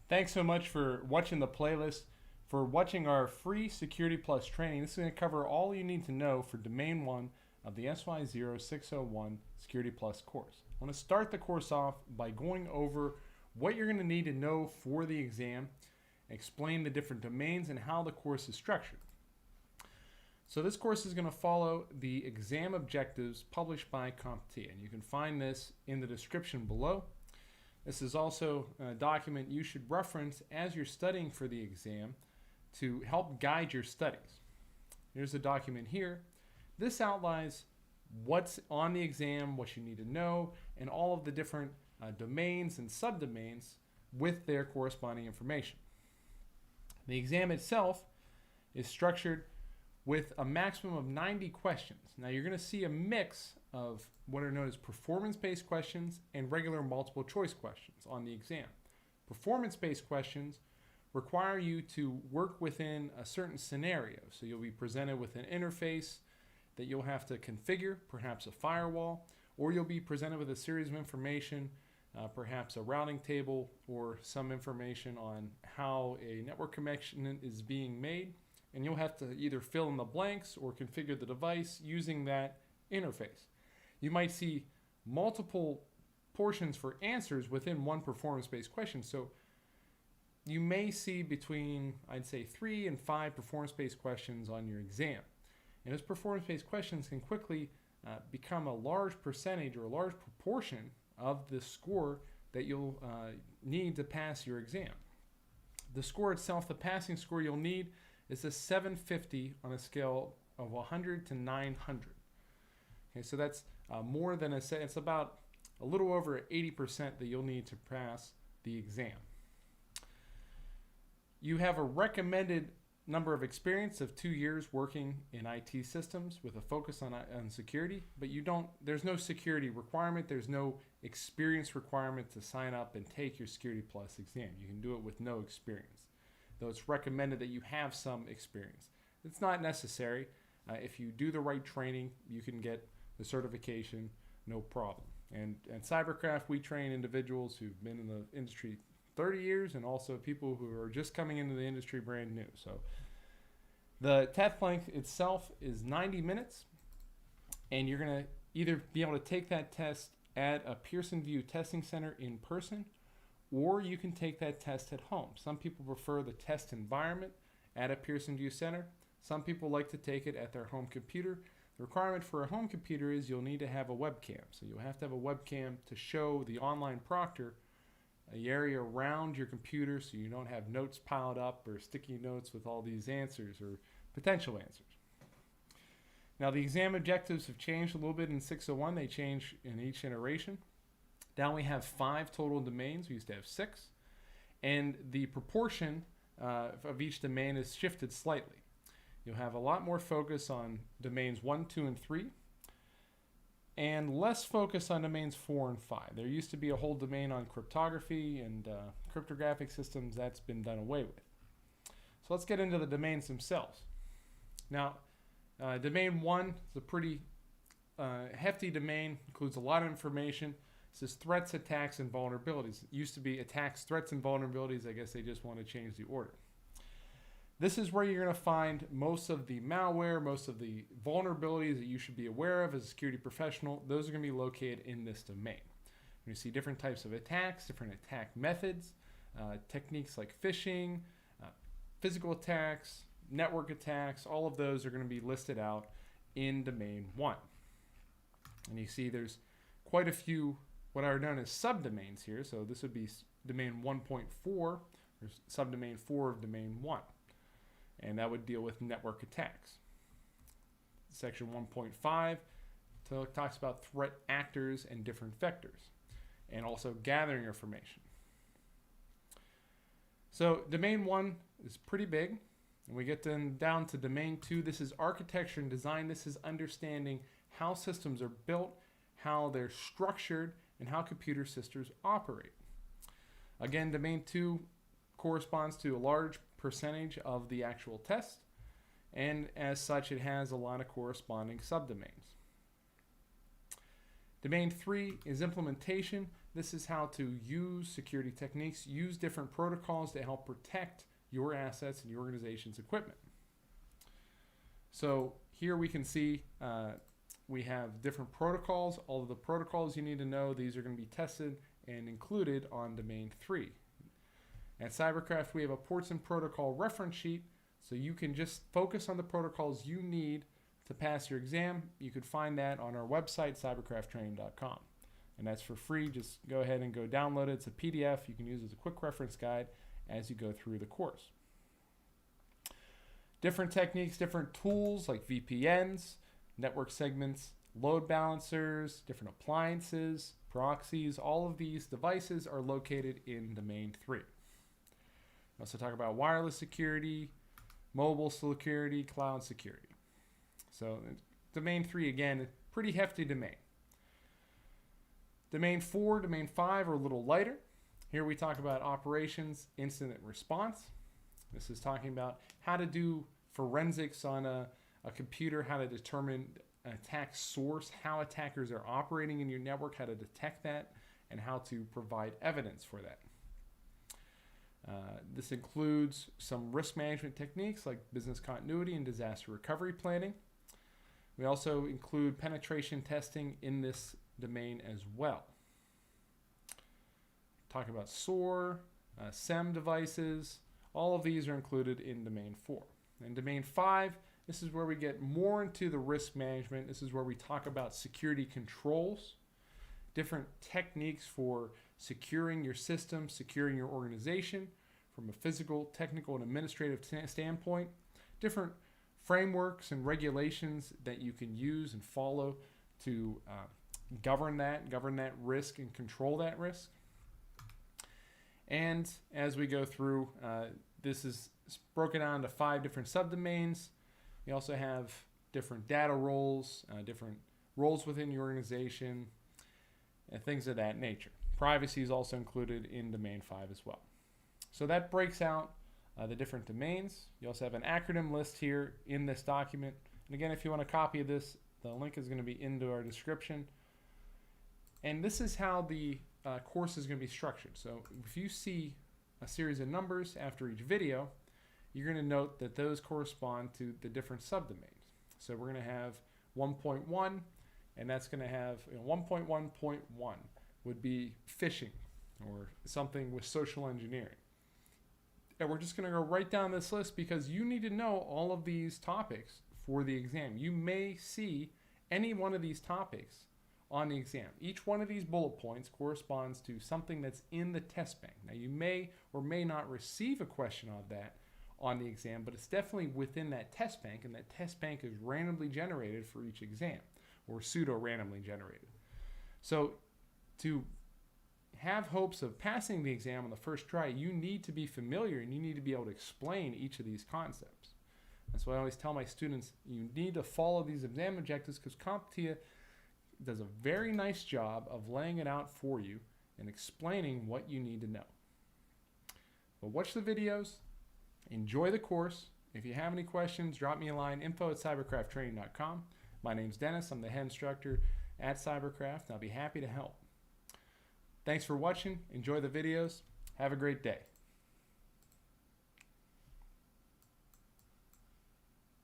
Thanks so much for watching the playlist, for watching our free Security Plus training. This is going to cover all you need to know for Domain 1 of the SY0-601 Security Plus course. I want to start the course off by going over what you're going to need to know for the exam, explain the different domains, and how the course is structured. So this course is going to follow the exam objectives published by CompTIA, and you can find this in the description below. This is also a document you should reference as you're studying for the exam to help guide your studies. Here's a document here. This outlines what's on the exam, what you need to know, and all of the different domains and subdomains with their corresponding information. The exam itself is structured with a maximum of 90 questions. Now you're going to see a mix of what are known as performance-based questions and regular multiple choice questions on the exam. Performance-based questions require you to work within a certain scenario. So you'll be presented with an interface that you'll have to configure, perhaps a firewall, or you'll be presented with a series of information, perhaps a routing table or some information on how a network connection is being made. And you'll have to either fill in the blanks or configure the device using that interface. You might see multiple portions for answers within one performance-based question. So you may see between, I'd say, 3 and 5 performance-based questions on your exam. And those performance-based questions can quickly become a large percentage or a large proportion of the score that you'll need to pass your exam. The score itself, the passing score you'll need, is a 750 on a scale of 100 to 900. Okay, so that's more than it's about a little over 80% that you'll need to pass the exam. You have a recommended number of experience of 2 years working in IT systems with a focus on security, but there's no security requirement, there's no experience requirement to sign up and take your Security Plus exam. You can do it with no experience, though it's recommended that you have some experience. It's not necessary. If you do the right training, you can get the certification, no problem. And at Cybercraft, we train individuals who've been in the industry 30 years and also people who are just coming into the industry brand new. So the test length itself is 90 minutes, and you're going to either be able to take that test at a Pearson VUE testing center in person, or you can take that test at home. Some people prefer the test environment at a Pearson VUE center. Some people like to take it at their home computer. The requirement for a home computer is you'll need to have a webcam. So you'll have to have a webcam to show the online proctor the area around your computer so you don't have notes piled up or sticky notes with all these answers or potential answers. Now the exam objectives have changed a little bit in 601. They change in each iteration. Now we have 5 total domains. We used to have 6. And the proportion of each domain is shifted slightly. You'll have a lot more focus on domains 1, 2, and 3, and less focus on domains 4 and 5. There used to be a whole domain on cryptography and cryptographic systems. That's been done away with. So let's get into the domains themselves. Now, domain 1 is a pretty hefty domain, includes a lot of information. It says threats, attacks, and vulnerabilities. It used to be attacks, threats, and vulnerabilities. I guess they just want to change the order. This is where you're going to find most of the malware, most of the vulnerabilities that you should be aware of as a security professional. Those are going to be located in this domain. You see different types of attacks, different attack methods, techniques like phishing, physical attacks, network attacks. All of those are going to be listed out in domain 1. And you see there's quite a few what are known as subdomains here. So this would be domain 1.4 or subdomain 4 of domain 1. And that would deal with network attacks. Section 1.5 talks about threat actors and different vectors, and also gathering information. So domain 1 is pretty big, and we get down to domain 2. This is architecture and design. This is understanding how systems are built, how they're structured, and how computer systems operate. Again, domain 2 corresponds to a large percentage of the actual test, and as such it has a lot of corresponding subdomains. Domain 3 is implementation. this is how to use security techniques, use different protocols to help protect your assets and your organization's equipment. So here we can see we have different protocols. All of the protocols you need to know, these are going to be tested and included on domain 3. At Cybercraft, we have a ports and protocol reference sheet, so you can just focus on the protocols you need to pass your exam. You could find that on our website, cybercrafttraining.com. And that's for free. Just go ahead and go download it. It's a PDF you can use as a quick reference guide as you go through the course. Different techniques, different tools like VPNs, network segments, load balancers, different appliances, proxies, all of these devices are located in domain 3. We also talk about wireless security, mobile security, cloud security. So domain 3, again, pretty hefty domain. Domain 4, domain 5 are a little lighter. Here we talk about operations, incident response. This is talking about how to do forensics on a computer, how to determine an attack source, how attackers are operating in your network, how to detect that, and how to provide evidence for that. This includes some risk management techniques like business continuity and disaster recovery planning. We also include penetration testing in this domain as well. Talk about SOAR, SEM devices, all of these are included in domain 4. And domain 5, this is where we get more into the risk management. This is where we talk about security controls, different techniques for securing your system, securing your organization from a physical, technical, and administrative standpoint, different frameworks and regulations that you can use and follow to govern that risk and control that risk. And as we go through, this is broken down into 5 different subdomains. We also have different data roles, different roles within your organization, and things of that nature. Privacy is also included in domain 5 as well. So that breaks out the different domains. You also have an acronym list here in this document. And again, if you want a copy of this, the link is going to be into our description. And this is how the course is going to be structured. So if you see a series of numbers after each video, you're going to note that those correspond to the different subdomains. So we're going to have 1.1, and that's going to have 1.1.1 would be phishing or something with social engineering. And we're just going to go right down this list because you need to know all of these topics for the exam. You may see any one of these topics on the exam. Each one of these bullet points corresponds to something that's in the test bank. Now you may or may not receive a question on that on the exam, but it's definitely within that test bank, and that test bank is randomly generated for each exam, or pseudo-randomly generated. So to have hopes of passing the exam on the first try, you need to be familiar and you need to be able to explain each of these concepts. That's why I always tell my students, you need to follow these exam objectives because CompTIA does a very nice job of laying it out for you and explaining what you need to know. But watch the videos, enjoy the course. If you have any questions, drop me a line, info@cybercrafttraining.com. My name's Dennis. I'm the head instructor at Cybercraft, and I'll be happy to help. Thanks for watching. Enjoy the videos. Have a great day.